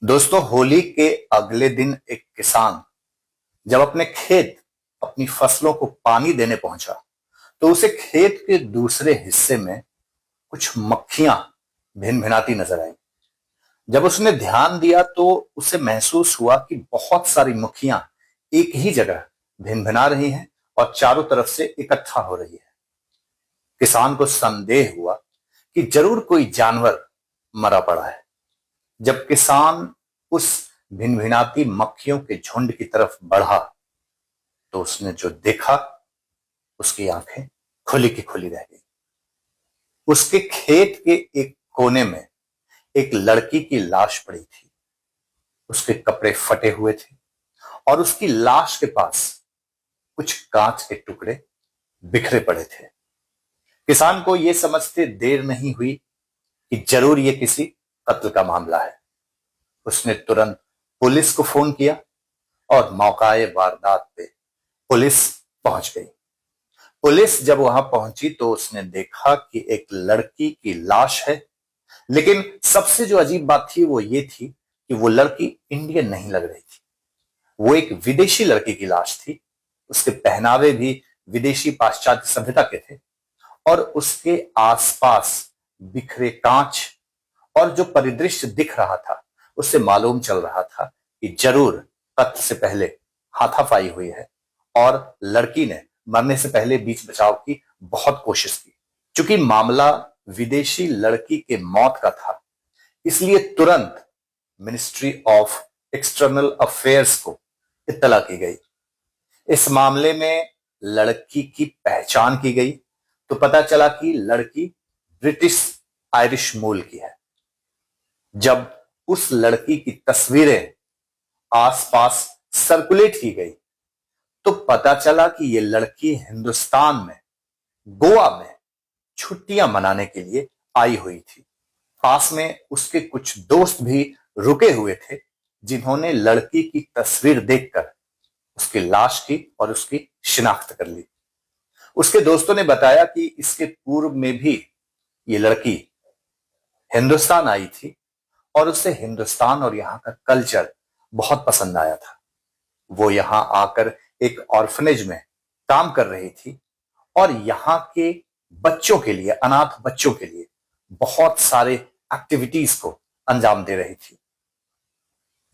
दोस्तों, होली के अगले दिन एक किसान जब अपने खेत अपनी फसलों को पानी देने पहुंचा तो उसे खेत के दूसरे हिस्से में कुछ मक्खियां भिन भिनाती नजर आई। जब उसने ध्यान दिया तो उसे महसूस हुआ कि बहुत सारी मक्खियां एक ही जगह भिन भिना रही हैं और चारों तरफ से इकट्ठा हो रही है। किसान को संदेह हुआ कि जरूर कोई जानवर मरा पड़ा है। जब किसान उस भिनभिनाती मक्खियों के झुंड की तरफ बढ़ा तो उसने जो देखा, उसकी आंखें खुली की खुली रह गई। उसके खेत के एक कोने में एक लड़की की लाश पड़ी थी। उसके कपड़े फटे हुए थे और उसकी लाश के पास कुछ कांच के टुकड़े बिखरे पड़े थे। किसान को यह समझते देर नहीं हुई कि जरूर यह किसी कत्ल का मामला है। उसने तुरंत पुलिस को फोन किया और मौकाए वारदात पे पुलिस पहुंच गई। पुलिस जब वहां पहुंची तो उसने देखा कि एक लड़की की लाश है, लेकिन सबसे जो अजीब बात थी वो ये थी कि वो लड़की इंडियन नहीं लग रही थी। वो एक विदेशी लड़की की लाश थी। उसके पहनावे भी विदेशी पाश्चात्य सभ्यता के थे और उसके आसपास बिखरे कांच और जो परिदृश्य दिख रहा था उससे मालूम चल रहा था कि जरूर कत्ल से पहले हाथापाई हुई है और लड़की ने मरने से पहले बीच बचाव की बहुत कोशिश की। चूंकि मामला विदेशी लड़की के मौत का था, इसलिए तुरंत मिनिस्ट्री ऑफ एक्सटर्नल अफेयर्स को इत्तला की गई। इस मामले में लड़की की पहचान की गई तो पता चला कि लड़की ब्रिटिश आयरिश मूल की है। जब उस लड़की की तस्वीरें आसपास सर्कुलेट की गई तो पता चला कि यह लड़की हिंदुस्तान में गोवा में छुट्टियां मनाने के लिए आई हुई थी। पास में उसके कुछ दोस्त भी रुके हुए थे जिन्होंने लड़की की तस्वीर देखकर उसकी लाश की और उसकी शिनाख्त कर ली। उसके दोस्तों ने बताया कि इसके पूर्व में भी ये लड़की हिंदुस्तान आई थी और उसे हिंदुस्तान और यहाँ का कल्चर बहुत पसंद आया था। वो यहाँ आकर एक ऑर्फनेज में काम कर रही थी और यहाँ के बच्चों के लिए, अनाथ बच्चों के लिए बहुत सारे एक्टिविटीज को अंजाम दे रही थी।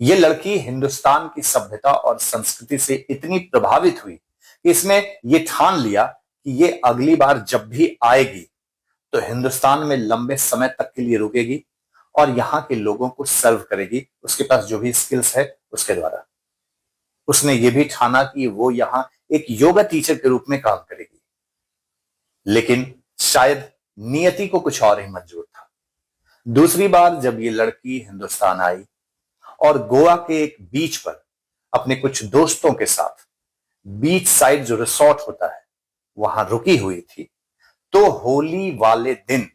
ये लड़की हिंदुस्तान की सभ्यता और संस्कृति से इतनी प्रभावित हुई कि इसने ये ठान लिया कि ये अगली बार जब भी आएगी तो हिंदुस्तान में लंबे समय तक के लिए रुकेगी और यहाँ के लोगों को सर्व करेगी उसके पास जो भी स्किल्स है उसके द्वारा। उसने ये भी ठाना कि वो यहाँ एक योगा टीचर के रूप में काम करेगी। लेकिन शायद नियति को कुछ और ही मंजूर था। दूसरी बार जब ये लड़की हिंदुस्तान आई और गोवा के एक बीच पर अपने कुछ दोस्तों के साथ बीच साइड जो रिसोर्ट होता है वहां रुकी हुई थी, तो होली वाले दिन,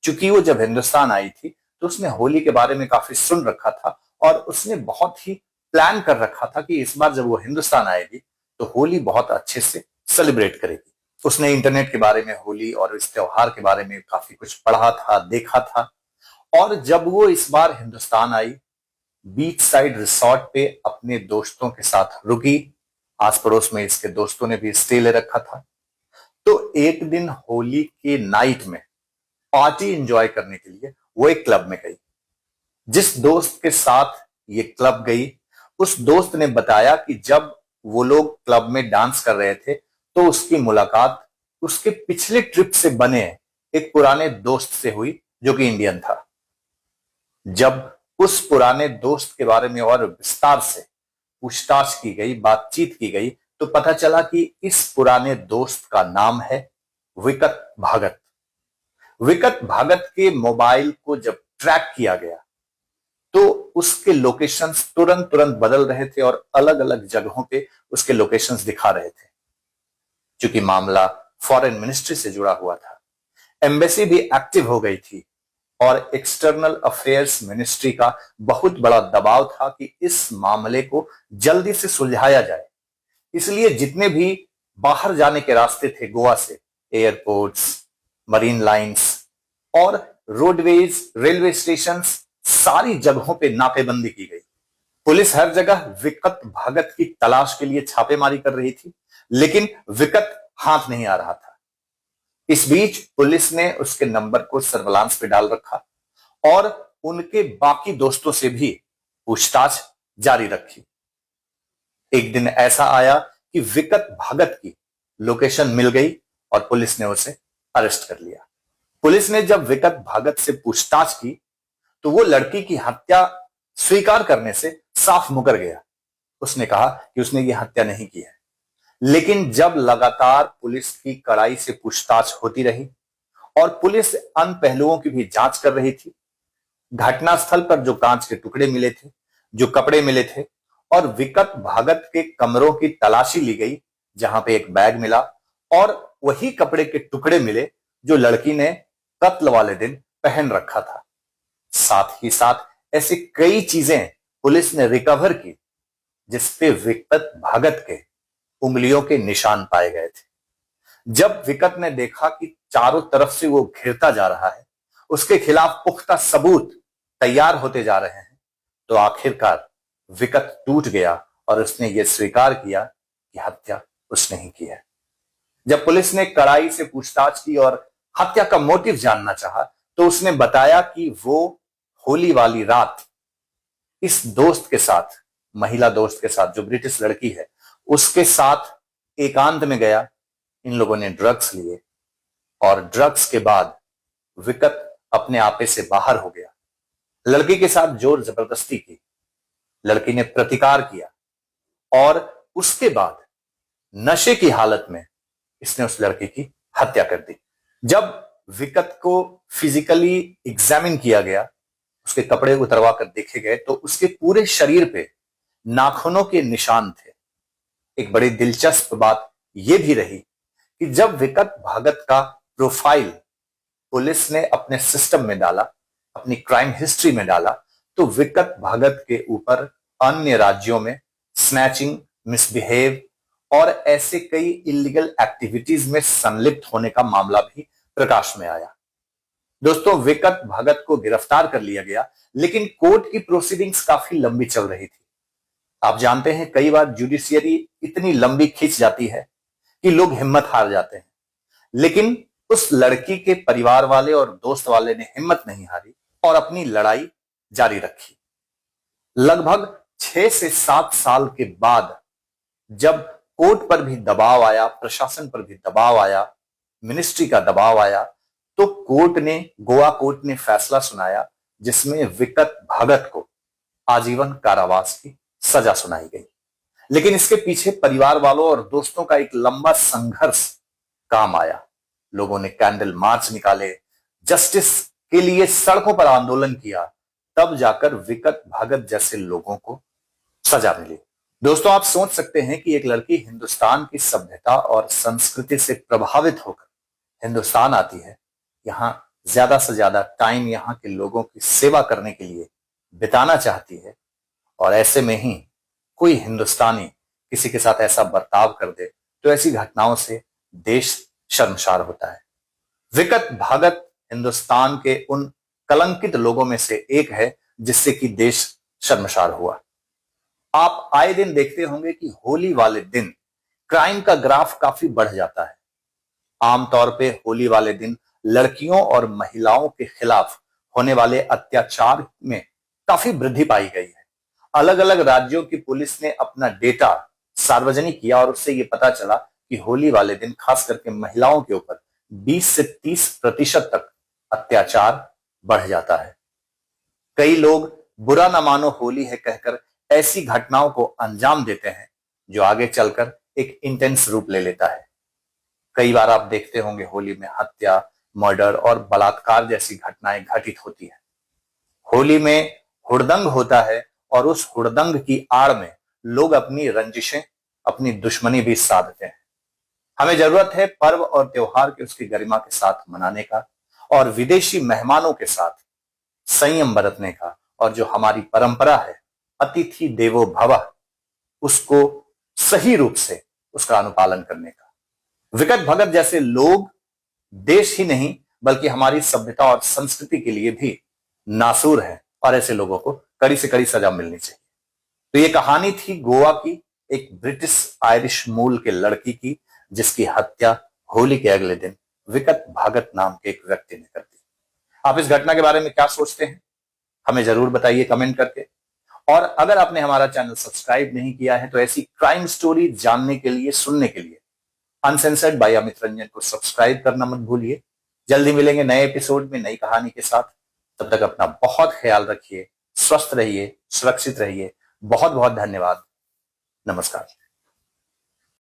चूंकि वो जब हिंदुस्तान आई थी तो उसने होली के बारे में काफी सुन रखा था और उसने बहुत ही प्लान कर रखा था कि इस बार जब वो हिंदुस्तान आएगी तो होली बहुत अच्छे से सेलिब्रेट करेगी। उसने इंटरनेट के बारे में होली और इस त्योहार के बारे में काफी कुछ पढ़ा था, देखा था। और जब वो इस बार हिंदुस्तान आई, बीच साइड रिसोर्ट पे अपने दोस्तों के साथ रुकी। आस पड़ोस में इसके दोस्तों ने भी स्टे ले रखा था। तो एक दिन होली के नाइट में पार्टी एंजॉय करने के लिए वो एक क्लब में गई। जिस दोस्त के साथ ये क्लब गई, उस दोस्त ने बताया कि जब वो लोग क्लब में डांस कर रहे थे तो उसकी मुलाकात उसके पिछले ट्रिप से बने एक पुराने दोस्त से हुई जो कि इंडियन था। जब उस पुराने दोस्त के बारे में और विस्तार से पूछताछ की गई, बातचीत की गई, तो पता चला कि इस पुराने दोस्त का नाम है विकट भागत। विकट भागत के मोबाइल को जब ट्रैक किया गया तो उसके लोकेशंस तुरंत तुरंत बदल रहे थे और अलग अलग जगहों पे उसके लोकेशंस दिखा रहे थे। क्योंकि मामला फॉरेन मिनिस्ट्री से जुड़ा हुआ था, एम्बेसी भी एक्टिव हो गई थी और एक्सटर्नल अफेयर्स मिनिस्ट्री का बहुत बड़ा दबाव था कि इस मामले को जल्दी से सुलझाया जाए। इसलिए जितने भी बाहर जाने के रास्ते थे गोवा से, एयरपोर्ट्स, मरीन लाइंस और रोडवेज, रेलवे स्टेशंस, सारी जगहों पे नाकेबंदी की गई। पुलिस हर जगह विकट भगत की तलाश के लिए छापेमारी कर रही थी, लेकिन विकट हाथ नहीं आ रहा था। इस बीच पुलिस ने उसके नंबर को सर्विलांस पे डाल रखा और उनके बाकी दोस्तों से भी पूछताछ जारी रखी। एक दिन ऐसा आया कि विकट भगत की लोकेशन मिल गई और पुलिस ने उसे अरेस्ट कर लिया। पुलिस ने जब विकट भगत से पूछताछ की तो वो लड़की की हत्या स्वीकार करने से साफ मुकर गया। उसने कहा कि उसने ये हत्या नहीं की है। लेकिन जब लगातार पुलिस की कड़ाई से पूछताछ होती रही और पुलिस अन्य पहलुओं की भी जांच कर रही थी, घटनास्थल पर जो कांच के टुकड़े मिले थे, जो कपड़े मिले थे और विकट भगत के कमरों की तलाशी ली गई, जहां पे एक बैग मिला और वही कपड़े के टुकड़े मिले जो लड़की ने कत्ल वाले दिन पहन रखा था। साथ ही साथ ऐसी कई चीजें पुलिस ने रिकवर की जिसपे विकट भगत के उंगलियों के निशान पाए गए थे। जब विकट ने देखा कि चारों तरफ से वो घिरता जा रहा है, उसके खिलाफ पुख्ता सबूत तैयार होते जा रहे हैं, तो आखिरकार विकट टूट गया और उसने ये स्वीकार किया कि हत्या उसने ही की है। जब पुलिस ने कड़ाई से पूछताछ की और हत्या का मोटिव जानना चाहा, तो उसने बताया कि वो होली वाली रात इस दोस्त के साथ, महिला दोस्त के साथ, जो ब्रिटिश लड़की है, उसके साथ एकांत में गया। इन लोगों ने ड्रग्स लिए और ड्रग्स के बाद विकट अपने आपे से बाहर हो गया। लड़की के साथ जोर जबरदस्ती की, लड़की ने प्रतिकार किया और उसके बाद नशे की हालत में इसने उस लड़की की हत्या कर दी। जब विकट को फिजिकली एग्जामिन किया गया, उसके कपड़े उतरवा कर देखे गए, तो उसके पूरे शरीर पे नाखूनों के निशान थे। एक बड़ी दिलचस्प बात यह भी रही कि जब विकट भगत का प्रोफाइल पुलिस ने अपने सिस्टम में डाला, अपनी क्राइम हिस्ट्री में डाला, तो विकट भगत के ऊपर अन्य राज्यों में स्नैचिंग, मिसबिहेव और ऐसे कई इलीगल एक्टिविटीज में संलिप्त होने का मामला भी प्रकाश में आया। दोस्तों, विकट भगत को गिरफ्तार कर लिया गया, लेकिन कोर्ट की प्रोसीडिंग्स काफी लंबी चल रही थी। आप जानते हैं, कई बार जुडिशियरी इतनी लंबी खींच जाती है कि लोग हिम्मत हार जाते हैं, लेकिन उस लड़की के परिवार वाले और दोस्त वाले ने हिम्मत नहीं हारी और अपनी लड़ाई जारी रखी। लगभग 6 से 7 साल के बाद जब कोर्ट पर भी दबाव आया, प्रशासन पर भी दबाव आया, मिनिस्ट्री का दबाव आया, तो गोवा कोर्ट ने फैसला सुनाया जिसमें विकट भगत को आजीवन कारावास की सजा सुनाई गई। लेकिन इसके पीछे परिवार वालों और दोस्तों का एक लंबा संघर्ष काम आया। लोगों ने कैंडल मार्च निकाले, जस्टिस के लिए सड़कों पर आंदोलन किया, तब जाकर विकट भगत जैसे लोगों को सजा मिली। दोस्तों, आप सोच सकते हैं कि एक लड़की हिंदुस्तान की सभ्यता और संस्कृति से प्रभावित होकर हिंदुस्तान आती है, यहां ज्यादा से ज्यादा टाइम यहां के लोगों की सेवा करने के लिए बिताना चाहती है, और ऐसे में ही कोई हिंदुस्तानी किसी के साथ ऐसा बर्ताव कर दे तो ऐसी घटनाओं से देश शर्मसार होता है। विकट भगत हिंदुस्तान के उन कलंकित लोगों में से एक है जिससे कि देश शर्मसार हुआ। आप आए दिन देखते होंगे कि होली वाले दिन क्राइम का ग्राफ काफी बढ़ जाता है। आमतौर पे होली वाले दिन लड़कियों और महिलाओं के खिलाफ होने वाले अत्याचार में काफी वृद्धि पाई गई है। अलग अलग राज्यों की पुलिस ने अपना डेटा सार्वजनिक किया और उससे यह पता चला कि होली वाले दिन खास करके महिलाओं के ऊपर 20 से 30% तक अत्याचार बढ़ जाता है। कई लोग बुरा न मानो होली है कहकर ऐसी घटनाओं को अंजाम देते हैं जो आगे चलकर एक इंटेंस रूप ले लेता है। कई बार आप देखते होंगे होली में हत्या, मर्डर और बलात्कार जैसी घटनाएं घटित होती है। होली में हुड़दंग होता है और उस हुड़दंग की आड़ में लोग अपनी रंजिशें, अपनी दुश्मनी भी साधते हैं। हमें जरूरत है पर्व और त्योहार के उसकी गरिमा के साथ मनाने का और विदेशी मेहमानों के साथ संयम बरतने का, और जो हमारी परंपरा है अतिथि देवो भवः, उसको सही रूप से उसका अनुपालन करने का। विकट भगत जैसे लोग देश ही नहीं बल्कि हमारी सभ्यता और संस्कृति के लिए भी नासूर है, और ऐसे लोगों को कड़ी से कड़ी सजा मिलनी चाहिए। तो ये कहानी थी गोवा की एक ब्रिटिश आयरिश मूल के लड़की की, जिसकी हत्या होली के अगले दिन विकट भगत नाम के एक व्यक्ति ने कर दी। आप इस घटना के बारे में क्या सोचते हैं, हमें जरूर बताइए कमेंट करके। और अगर आपने हमारा चैनल सब्सक्राइब नहीं किया है तो ऐसी क्राइम स्टोरी जानने के लिए, सुनने के लिए अनसेंसर्ड बाय अमित रंजन को सब्सक्राइब करना मत भूलिए। जल्दी मिलेंगे नए एपिसोड में नई कहानी के साथ। तब तक अपना बहुत ख्याल रखिए, स्वस्थ रहिए, सुरक्षित रहिए। बहुत बहुत धन्यवाद। नमस्कार।